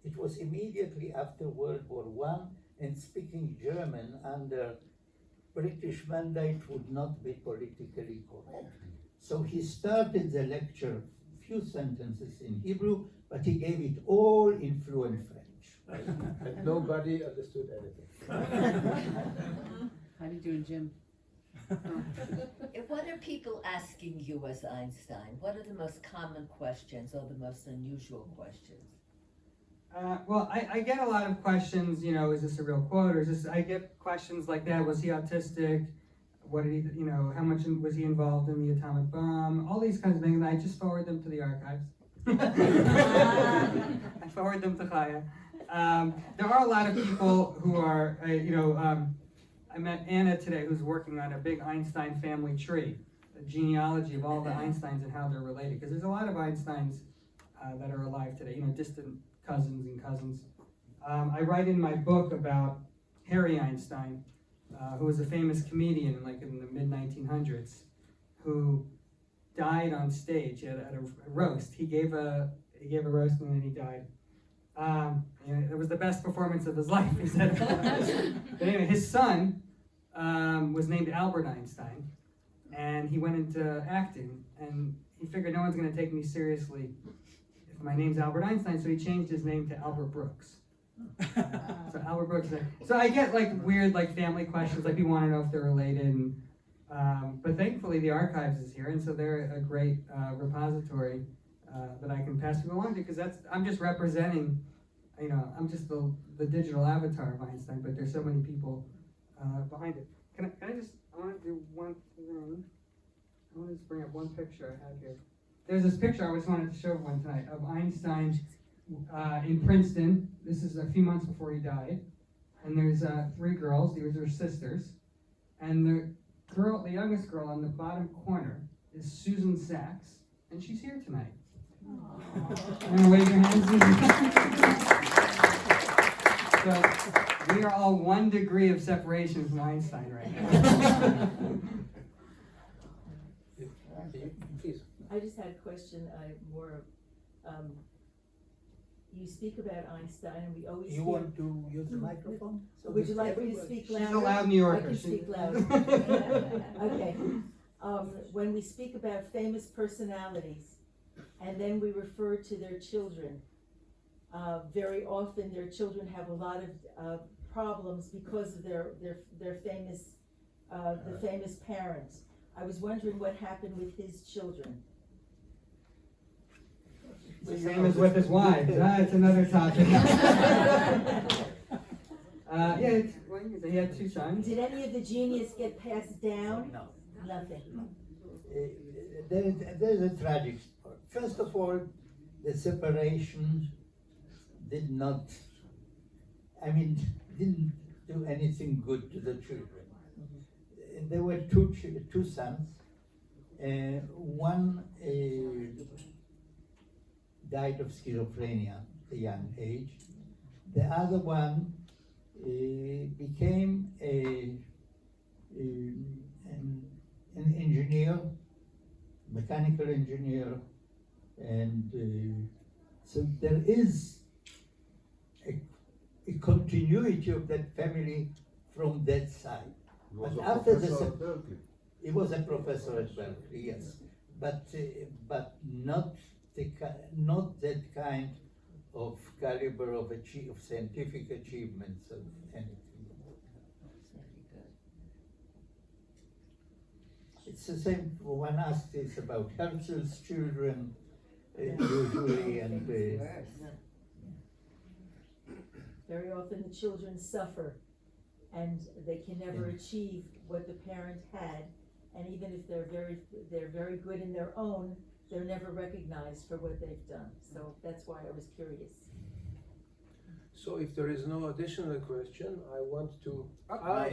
[SPEAKER 2] It was immediately after World War I, and speaking German under British mandate would not be politically correct. So he started the lecture, few sentences in Hebrew, but he gave it all in fluent French.
[SPEAKER 3] And nobody understood anything.
[SPEAKER 8] How do you do in gym? What are people asking you as Einstein? What are the most common questions or the most unusual questions?
[SPEAKER 1] Well, I get a lot of questions, you know, is this a real quote, or is this, I get questions like that, was he autistic? What did he, you know, how much was he involved in the atomic bomb? All these kinds of things, and I just forward them to the archives. I forward them to Chaya. There are a lot of people who are, I met Anna today, who's working on a big Einstein family tree, a genealogy of all the Einsteins and how they're related, because there's a lot of Einsteins that are alive today, you know, distant cousins and cousins. I write in my book about Harry Einstein, who was a famous comedian in the mid-1900s, who died on stage at a roast. He gave a roast and then he died. It was the best performance of his life, he said. But anyway, his son was named Albert Einstein, and he went into acting, and he figured no one's going to take me seriously if my name's Albert Einstein, so he changed his name to Albert Brooks. So Albert Brooks. So I get weird family questions, people want to know if they're related, and but thankfully the archives is here, and so they're a great repository that I can pass people along to, because I'm just representing, I'm just the digital avatar of Einstein, but there's so many people behind it. I want to do one thing. I want to just bring up one picture I have here. There's this picture I just wanted to show everyone tonight of Einstein in Princeton. This is a few months before he died. And there's 3 girls. These are sisters. And the youngest girl on the bottom corner is Susan Sachs, and she's here tonight. And wave your hands. So we are all 1 degree of separation from Einstein right now.
[SPEAKER 3] Please.
[SPEAKER 9] I just had a question, you speak about Einstein, and we always
[SPEAKER 2] You
[SPEAKER 9] hear.
[SPEAKER 2] want to use the microphone? So
[SPEAKER 9] Would you
[SPEAKER 2] that
[SPEAKER 9] like me to
[SPEAKER 2] everyone-
[SPEAKER 9] speak
[SPEAKER 1] She's
[SPEAKER 9] louder?
[SPEAKER 1] a loud New Yorker.
[SPEAKER 9] I can
[SPEAKER 1] She-
[SPEAKER 9] speak louder. Okay. When we speak about famous personalities, and then we refer to their children, very often their children have a lot of problems because of their famous, the famous parents. I was wondering what happened with his children.
[SPEAKER 1] The same as with his wives. It's another topic. He had 2 sons.
[SPEAKER 9] Did any of the genius get passed down?
[SPEAKER 2] No.
[SPEAKER 9] Nothing.
[SPEAKER 2] There's a tragic part. First of all, the separation didn't do anything good to the children. There were two sons. One died of schizophrenia at a young age. The other one became an engineer, mechanical engineer, and so there is a continuity of that family from that side.
[SPEAKER 7] He was
[SPEAKER 2] But
[SPEAKER 7] a
[SPEAKER 2] after
[SPEAKER 7] professor
[SPEAKER 2] the
[SPEAKER 7] at Berkeley.
[SPEAKER 2] He was a professor at Berkeley, yes, but not that kind of caliber of scientific achievements of anything. It's the same. One asked this about Herzl's children, usually, and
[SPEAKER 9] Very often the children suffer and they can never achieve what the parent had, and even if they're very good in their own, they're never recognized for what they've done. So that's why I was curious.
[SPEAKER 3] So if there is no additional question, I want to,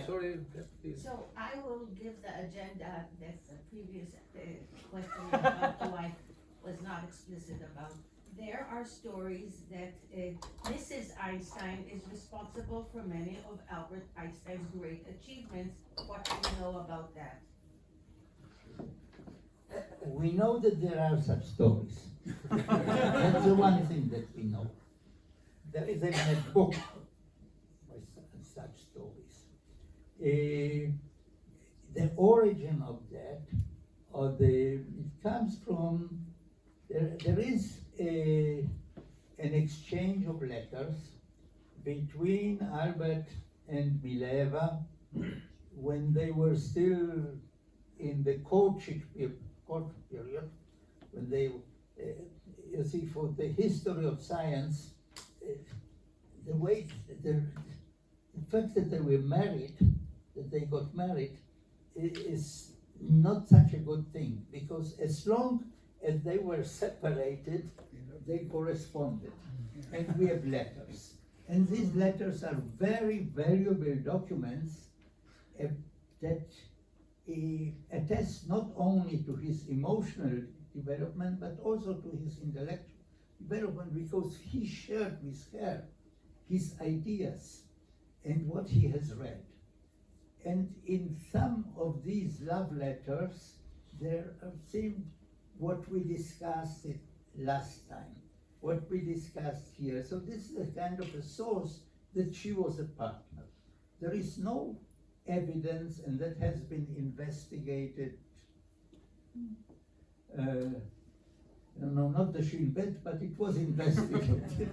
[SPEAKER 3] sorry, please.
[SPEAKER 10] So I will give the agenda that the previous question about the wife was not explicit about. There are stories that Mrs. Einstein is responsible for many of Albert Einstein's great achievements. What do you know about that?
[SPEAKER 2] we know that there are such stories. That's the one thing that we know. There is even a book by such stories. The origin of that, it comes from, there is an exchange of letters between Albert and Mileva when they were still in the courtship period, when they, you see, for the history of science, the way, the fact that they were married, that they got married, is not such a good thing, because as long as they were separated, they corresponded. And we have letters. And these letters are very valuable documents that attest not only to his emotional development, but also to his intellectual development, because he shared with her his ideas and what he has read. And in some of these love letters, there seemed what we discussed last time, what we discussed here. So this is a kind of a source that she was a partner. There is no evidence, and that has been investigated, no, not the Shin Bet, but it was investigated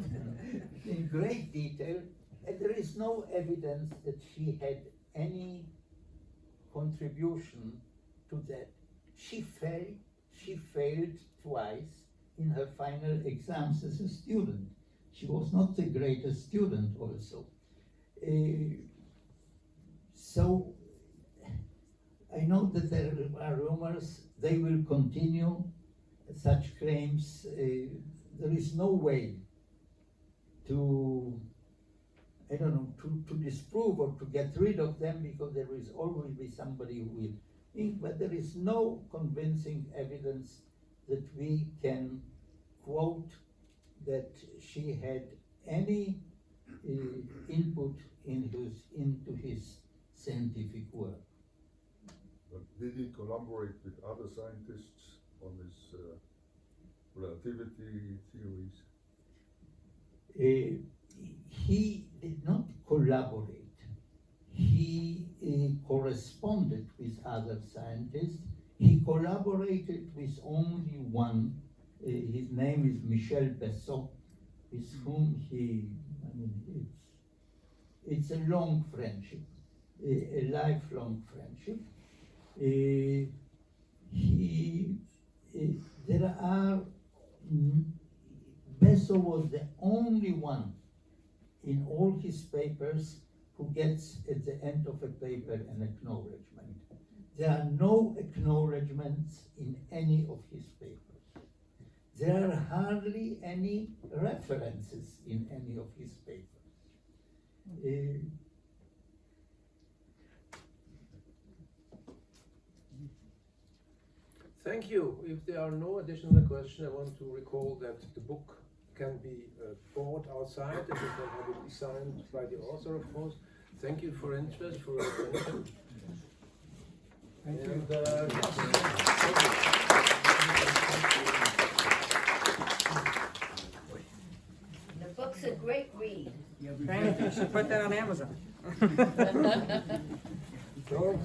[SPEAKER 2] in great detail, and there is no evidence that she had any contribution to that. She failed twice in her final exams as a student. She was not the greatest student also. So I know that there are rumors, they will continue such claims. There is no way to, I don't know, to disprove or to get rid of them, because there will always be somebody who will think, but there is no convincing evidence that we can quote that she had any input into his scientific work.
[SPEAKER 7] But did he collaborate with other scientists on his relativity theories?
[SPEAKER 2] He did not collaborate. He corresponded with other scientists. He collaborated with only one. His name is Michel Besson, with whom it's a long friendship, a lifelong friendship. Besson was the only one in all his papers who gets at the end of a paper an acknowledgement. There are no acknowledgements in any of his papers. There are hardly any references in any of his papers.
[SPEAKER 3] Thank you. If there are no additional questions, I want to recall that the book can be bought outside, and you can have it signed by the author, of course. Thank you for interest, for attention.
[SPEAKER 1] Thank you.
[SPEAKER 3] And,
[SPEAKER 8] The book's a great read.
[SPEAKER 1] Frank, you should put that on Amazon.
[SPEAKER 3] so,